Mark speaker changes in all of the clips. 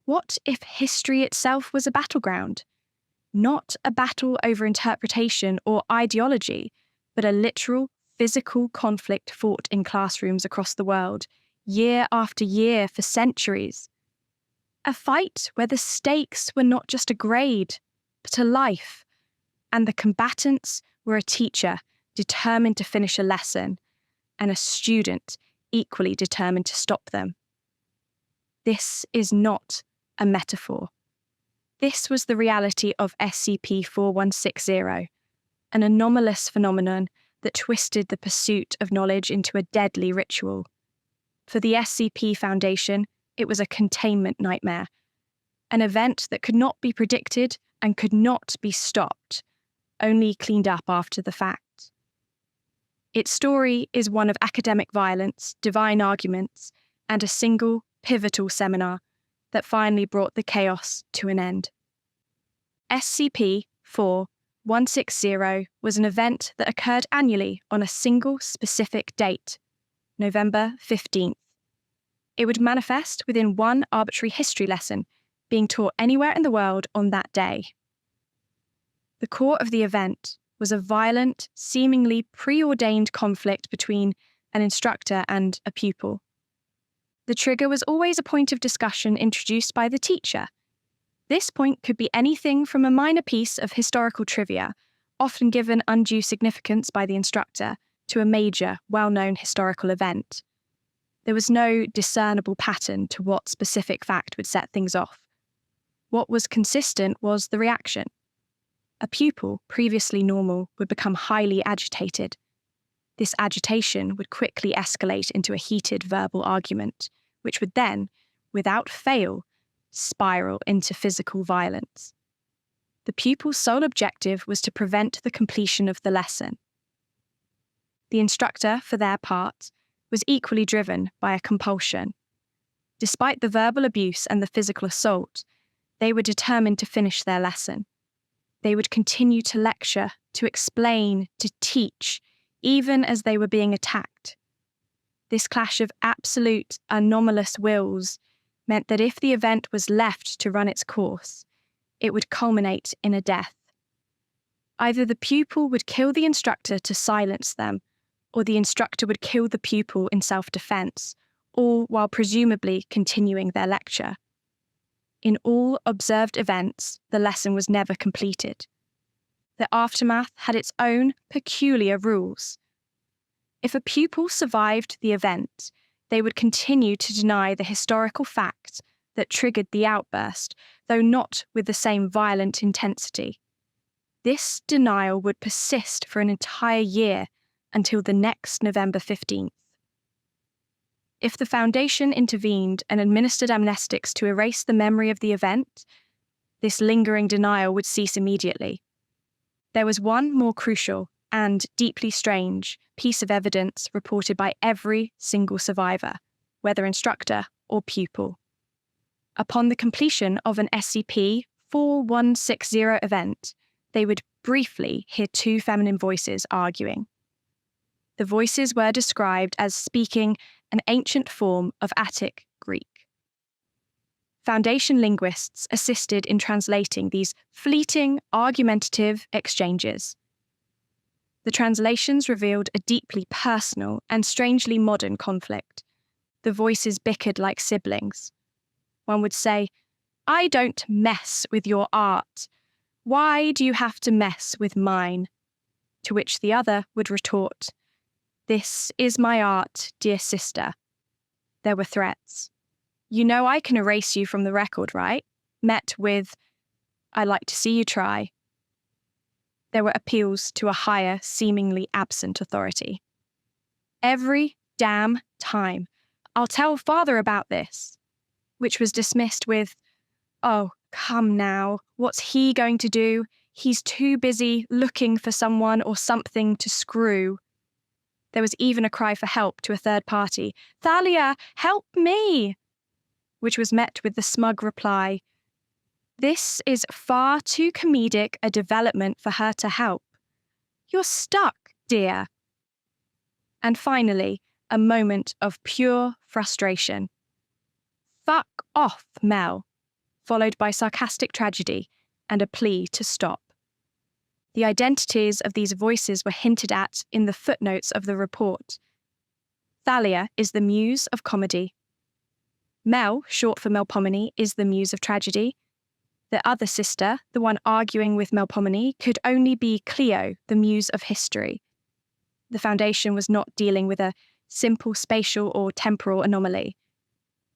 Speaker 1: What if history itself was a battleground? Not a battle over interpretation or ideology, but a literal, physical conflict fought in classrooms across the world, year after year for centuries. A fight where the stakes were not just a grade, but a life, and the combatants were a teacher determined to finish a lesson, and a student equally determined to stop them. This is not a metaphor. This was the reality of SCP-4160, an anomalous phenomenon that twisted the pursuit of knowledge into a deadly ritual. For the SCP Foundation, it was a containment nightmare, an event that could not be predicted and could not be stopped, only cleaned up after the fact. Its story is one of academic violence, divine arguments, and a single, pivotal seminar that finally brought the chaos to an end. SCP-4160 was an event that occurred annually on a single specific date, November 15th. It would manifest within one arbitrary history lesson being taught anywhere in the world on that day. The core of the event was a violent, seemingly preordained conflict between an instructor and a pupil. The trigger was always a point of discussion introduced by the teacher. This point could be anything from a minor piece of historical trivia, often given undue significance by the instructor, to a major, well-known historical event. There was no discernible pattern to what specific fact would set things off. What was consistent was the reaction. A pupil, previously normal, would become highly agitated. This agitation would quickly escalate into a heated verbal argument, which would then, without fail, spiral into physical violence. The pupil's sole objective was to prevent the completion of the lesson. The instructor, for their part, was equally driven by a compulsion. Despite the verbal abuse and the physical assault, they were determined to finish their lesson. They would continue to lecture, to explain, to teach, even as they were being attacked. This clash of absolute, anomalous wills meant that if the event was left to run its course, it would culminate in a death. Either the pupil would kill the instructor to silence them, or the instructor would kill the pupil in self-defense, all while presumably continuing their lecture. In all observed events, the lesson was never completed. The aftermath had its own peculiar rules. If a pupil survived the event, they would continue to deny the historical facts that triggered the outburst, though not with the same violent intensity. This denial would persist for an entire year until the next November 15th. If the Foundation intervened and administered amnestics to erase the memory of the event, this lingering denial would cease immediately. There was one more crucial and deeply strange piece of evidence reported by every single survivor, whether instructor or pupil. Upon the completion of an SCP-4160 event, they would briefly hear two feminine voices arguing. The voices were described as speaking an ancient form of Attic Greek. Foundation linguists assisted in translating these fleeting, argumentative exchanges. The translations revealed a deeply personal and strangely modern conflict. The voices bickered like siblings. One would say, "I don't mess with your art. Why do you have to mess with mine?" To which the other would retort, "This is my art, dear sister." There were threats. "You know I can erase you from the record, right?" Met with, "I'd like to see you try." There were appeals to a higher, seemingly absent authority. Every damn time, "I'll tell father about this," which was dismissed with, "Oh, come now, what's he going to do? He's too busy looking for someone or something to screw." There was even a cry for help to a third party, "Thalia, help me!" which was met with the smug reply, "This is far too comedic a development for her to help. You're stuck, dear." And finally, a moment of pure frustration. "Fuck off, Mel. followed by sarcastic tragedy and a plea to stop. The identities of these voices were hinted at in the footnotes of the report. Thalia is the muse of comedy. Mel, short for Melpomene, is the muse of tragedy. The other sister, the one arguing with Melpomene, could only be Clio, the muse of history. The Foundation was not dealing with a simple spatial or temporal anomaly.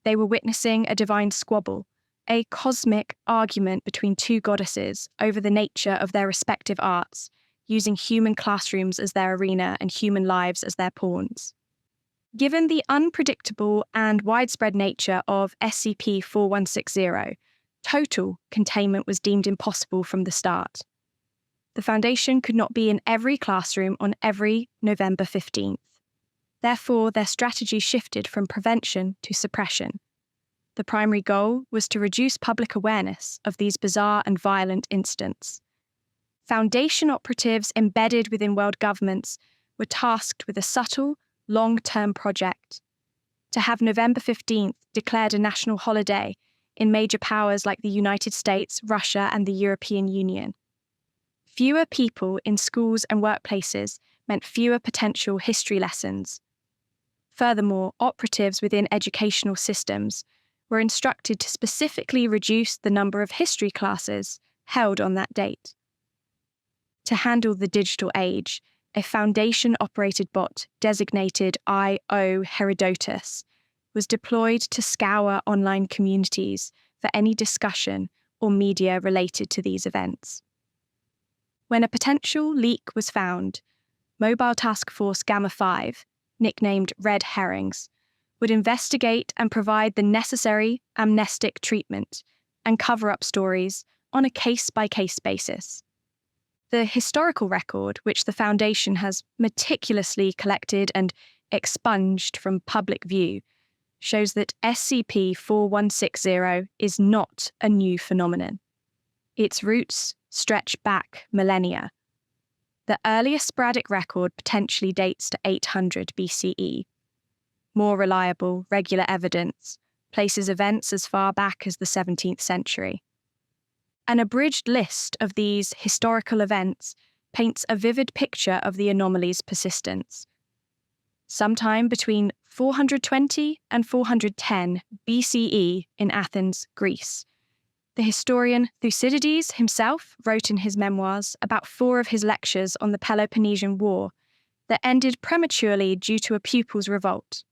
Speaker 1: They were witnessing a divine squabble, a cosmic argument between two goddesses over the nature of their respective arts, using human classrooms as their arena and human lives as their pawns. Given the unpredictable and widespread nature of SCP-4160, total containment was deemed impossible from the start. The Foundation could not be in every classroom on every November 15th. Therefore, their strategy shifted from prevention to suppression. The primary goal was to reduce public awareness of these bizarre and violent incidents. Foundation operatives embedded within world governments were tasked with a subtle, long-term project: to have November 15th declared a national holiday in major powers like the United States, Russia, and the European Union. Fewer people in schools and workplaces meant fewer potential history lessons. Furthermore, operatives within educational systems were instructed to specifically reduce the number of history classes held on that date. To handle the digital age, a Foundation-operated bot designated I.O. Herodotus was deployed to scour online communities for any discussion or media related to these events. When a potential leak was found, Mobile Task Force Gamma 5, nicknamed Red Herrings, would investigate and provide the necessary amnestic treatment and cover up stories on a case-by-case basis. The historical record, which the Foundation has meticulously collected and expunged from public view, shows that SCP-4160 is not a new phenomenon. Its roots stretch back millennia. The earliest sporadic record potentially dates to 800 BCE. More reliable, regular evidence places events as far back as the 17th century. An abridged list of these historical events paints a vivid picture of the anomaly's persistence. Sometime between 420 and 410 BCE in Athens, Greece, the historian Thucydides himself wrote in his memoirs about 4 of his lectures on the Peloponnesian War that ended prematurely due to a pupil's revolt.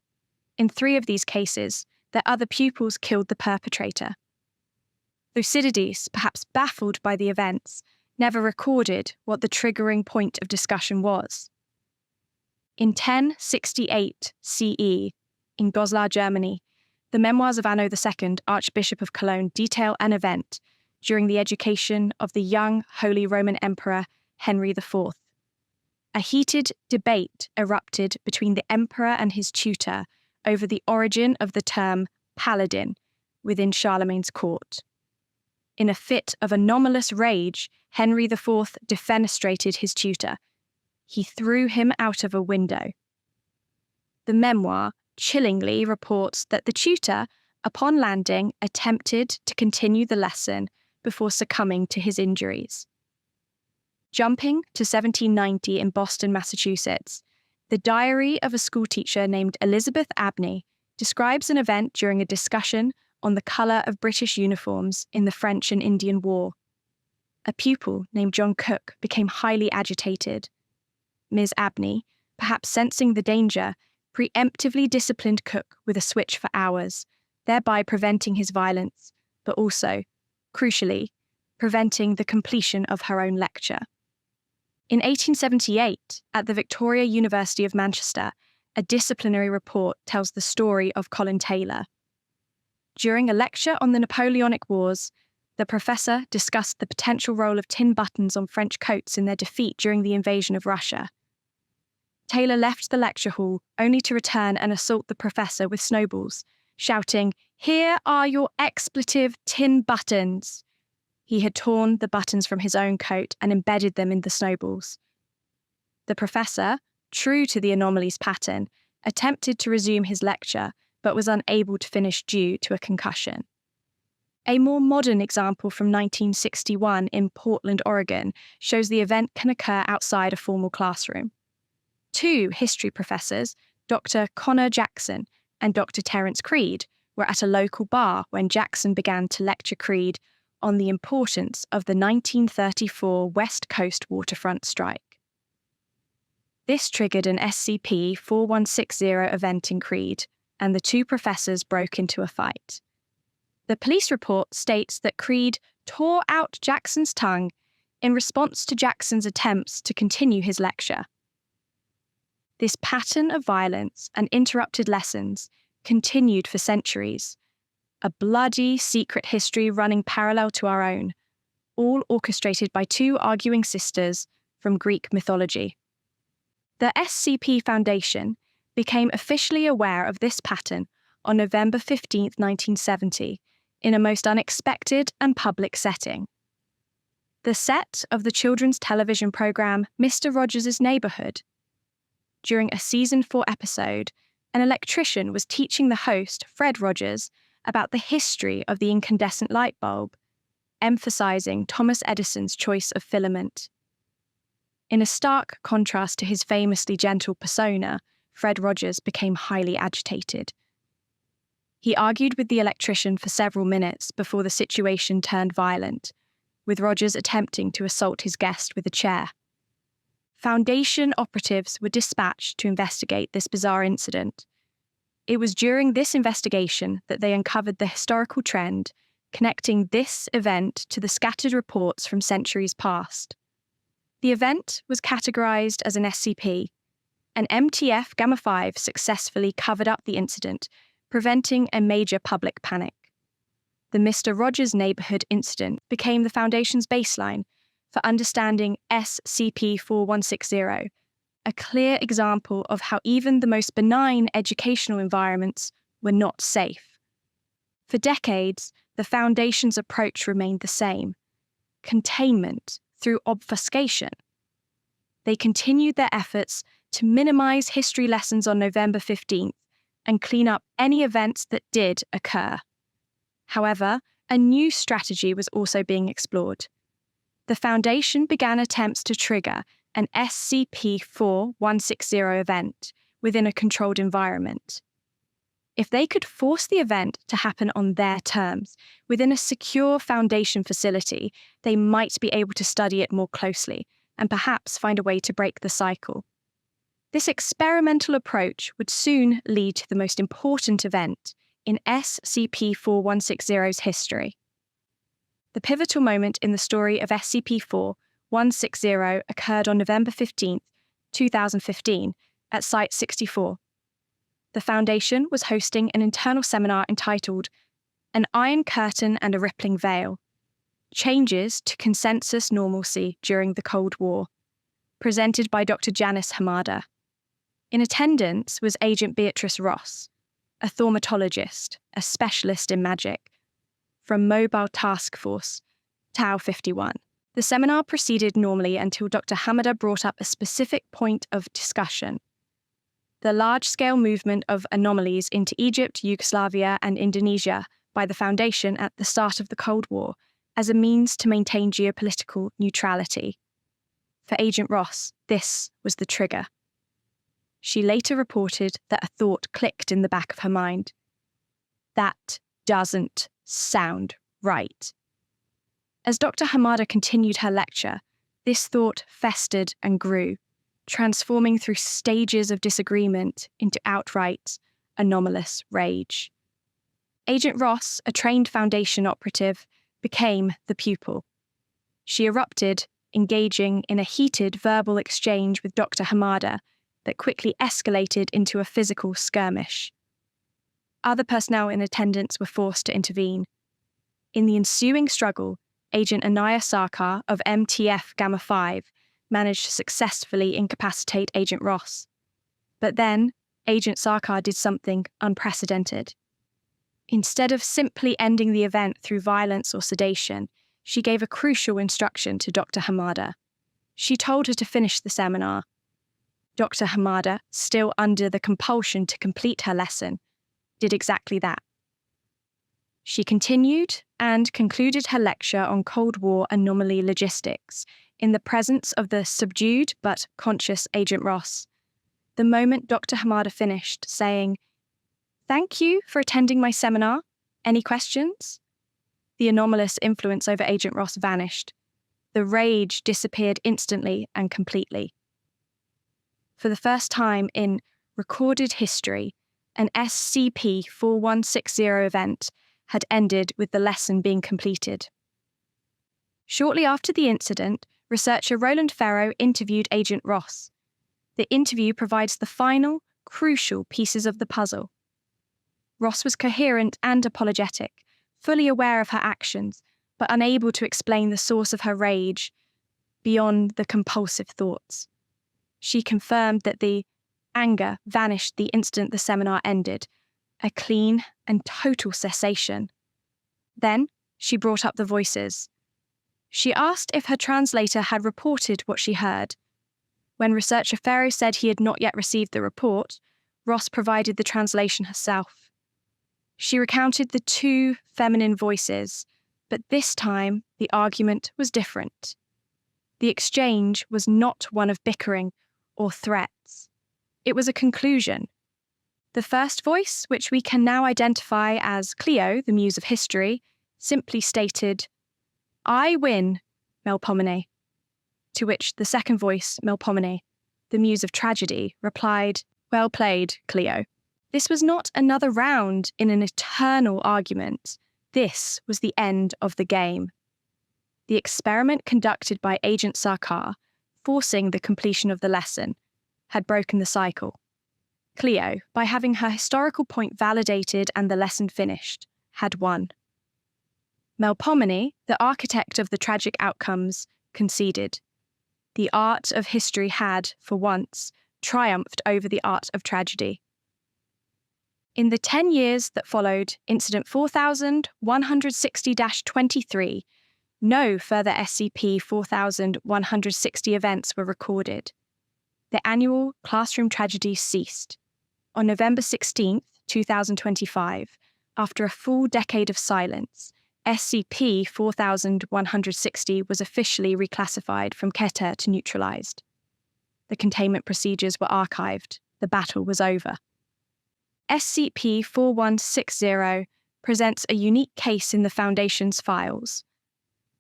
Speaker 1: In 3 of these cases, their other pupils killed the perpetrator. Thucydides, perhaps baffled by the events, never recorded what the triggering point of discussion was. In 1068 CE, in Goslar, Germany, the memoirs of Anno II, Archbishop of Cologne, detail an event during the education of the young Holy Roman Emperor Henry IV. A heated debate erupted between the emperor and his tutor over the origin of the term paladin within Charlemagne's court. In a fit of anomalous rage, Henry IV defenestrated his tutor. He threw him out of a window. The memoir chillingly reports that the tutor, upon landing, attempted to continue the lesson before succumbing to his injuries. Jumping to 1790 in Boston, Massachusetts, the diary of a schoolteacher named Elizabeth Abney describes an event during a discussion on the colour of British uniforms in the French and Indian War. A pupil named John Cook became highly agitated. Ms. Abney, perhaps sensing the danger, preemptively disciplined Cook with a switch for hours, thereby preventing his violence, but also, crucially, preventing the completion of her own lecture. In 1878, at the Victoria University of Manchester, a disciplinary report tells the story of Colin Taylor. During a lecture on the Napoleonic Wars, the professor discussed the potential role of tin buttons on French coats in their defeat during the invasion of Russia. Taylor left the lecture hall only to return and assault the professor with snowballs, shouting, "Here are your expletive tin buttons." He had torn the buttons from his own coat and embedded them in the snowballs. The professor, true to the anomaly's pattern, attempted to resume his lecture, but was unable to finish due to a concussion. A more modern example from 1961 in Portland, Oregon, shows the event can occur outside a formal classroom. Two history professors, Dr. Connor Jackson and Dr. Terence Creed, were at a local bar when Jackson began to lecture Creed on the importance of the 1934 West Coast waterfront strike. This triggered an SCP-4160 event in Creed, and the two professors broke into a fight. The police report states that Creed tore out Jackson's tongue in response to Jackson's attempts to continue his lecture. This pattern of violence and interrupted lessons continued for centuries, a bloody secret history running parallel to our own, all orchestrated by two arguing sisters from Greek mythology. The SCP Foundation became officially aware of this pattern on November 15, 1970, in a most unexpected and public setting. The set of the children's television program Mr. Rogers' Neighborhood. During a Season 4 episode, an electrician was teaching the host, Fred Rogers, about the history of the incandescent light bulb, emphasizing Thomas Edison's choice of filament. In a stark contrast to his famously gentle persona, Fred Rogers became highly agitated. He argued with the electrician for several minutes before the situation turned violent, with Rogers attempting to assault his guest with a chair. Foundation operatives were dispatched to investigate this bizarre incident. It was during this investigation that they uncovered the historical trend connecting this event to the scattered reports from centuries past. The event was categorized as an SCP, and MTF Gamma 5 successfully covered up the incident, preventing a major public panic. The Mr. Rogers Neighborhood incident became the Foundation's baseline for understanding SCP-4160, a clear example of how even the most benign educational environments were not safe. For decades, the Foundation's approach remained the same: containment through obfuscation. They continued their efforts to minimize history lessons on November 15th and clean up any events that did occur. However, a new strategy was also being explored. The Foundation began attempts to trigger an SCP-4160 event within a controlled environment. If they could force the event to happen on their terms, within a secure Foundation facility, they might be able to study it more closely and perhaps find a way to break the cycle. This experimental approach would soon lead to the most important event in SCP-4160's history. The pivotal moment in the story of SCP-4160 occurred on November 15, 2015, at Site 64. The Foundation was hosting an internal seminar entitled An Iron Curtain and a Rippling Veil: Changes to Consensus Normalcy During the Cold War, presented by Dr. Janice Hamada. In attendance was Agent Beatrice Ross, a thaumatologist, a specialist in magic, from Mobile Task Force, Tau 51. The seminar proceeded normally until Dr. Hamada brought up a specific point of discussion: the large-scale movement of anomalies into Egypt, Yugoslavia, and Indonesia by the Foundation at the start of the Cold War as a means to maintain geopolitical neutrality. For Agent Ross, this was the trigger. She later reported that a thought clicked in the back of her mind. That doesn't sound right. As Dr. Hamada continued her lecture, this thought festered and grew, transforming through stages of disagreement into outright, anomalous rage. Agent Ross, a trained Foundation operative, became the pupil. She erupted, engaging in a heated verbal exchange with Dr. Hamada that quickly escalated into a physical skirmish. Other personnel in attendance were forced to intervene. In the ensuing struggle, Agent Anaya Sarkar of MTF Gamma 5 managed to successfully incapacitate Agent Ross. But then, Agent Sarkar did something unprecedented. Instead of simply ending the event through violence or sedation, she gave a crucial instruction to Dr. Hamada. She told her to finish the seminar. Dr. Hamada, still under the compulsion to complete her lesson, did exactly that. She continued and concluded her lecture on Cold War anomaly logistics in the presence of the subdued but conscious Agent Ross. The moment Dr. Hamada finished, saying, "Thank you for attending my seminar. Any questions?" The anomalous influence over Agent Ross vanished. The rage disappeared instantly and completely. For the first time in recorded history, an SCP-4160 event had ended with the lesson being completed. Shortly after the incident, researcher Roland Ferro interviewed Agent Ross. The interview provides the final, crucial pieces of the puzzle. Ross was coherent and apologetic, fully aware of her actions, but unable to explain the source of her rage beyond the compulsive thoughts. She confirmed that the anger vanished the instant the seminar ended, a clean and total cessation. Then she brought up the voices. She asked if her translator had reported what she heard. When researcher Ferro said he had not yet received the report, Ross provided the translation herself. She recounted the two feminine voices, but this time the argument was different. The exchange was not one of bickering or threats. It was a conclusion. The first voice, which we can now identify as Cleo, the Muse of History, simply stated, "I win, Melpomene." To which the second voice, Melpomene, the Muse of Tragedy, replied, "Well played, Cleo." This was not another round in an eternal argument. This was the end of the game. The experiment conducted by Agent Sarkar, forcing the completion of the lesson, had broken the cycle. Cleo, by having her historical point validated and the lesson finished, had won. Melpomene, the architect of the tragic outcomes, conceded. The art of history had, for once, triumphed over the art of tragedy. In the 10 years that followed Incident 4160-23, no further SCP-4160 events were recorded. The annual classroom tragedy ceased. On November 16, 2025, after a full decade of silence, SCP-4160 was officially reclassified from Keter to Neutralized. The containment procedures were archived. The battle was over. SCP-4160 presents a unique case in the Foundation's files.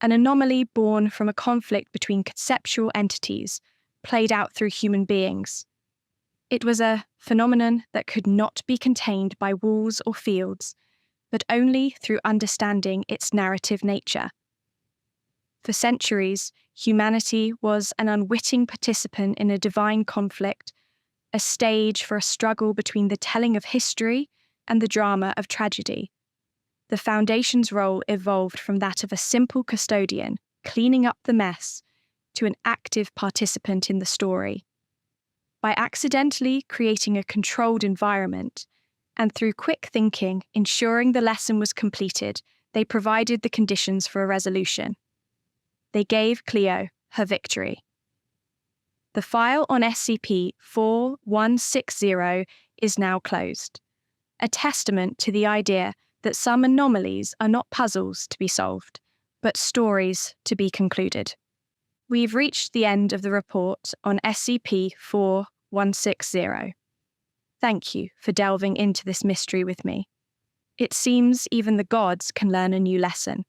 Speaker 1: An anomaly born from a conflict between conceptual entities, played out through human beings. It was a phenomenon that could not be contained by walls or fields, but only through understanding its narrative nature. For centuries, humanity was an unwitting participant in a divine conflict, a stage for a struggle between the telling of history and the drama of tragedy. The Foundation's role evolved from that of a simple custodian, cleaning up the mess, to an active participant in the story. By accidentally creating a controlled environment, and through quick thinking, ensuring the lesson was completed, they provided the conditions for a resolution. They gave Cleo her victory. The file on SCP-4160 is now closed, a testament to the idea that some anomalies are not puzzles to be solved, but stories to be concluded. We've reached the end of the report on SCP-4160. Thank you for delving into this mystery with me. It seems even the gods can learn a new lesson.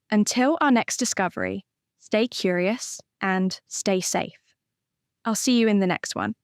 Speaker 1: Until our next discovery, stay curious and stay safe. I'll see you in the next one.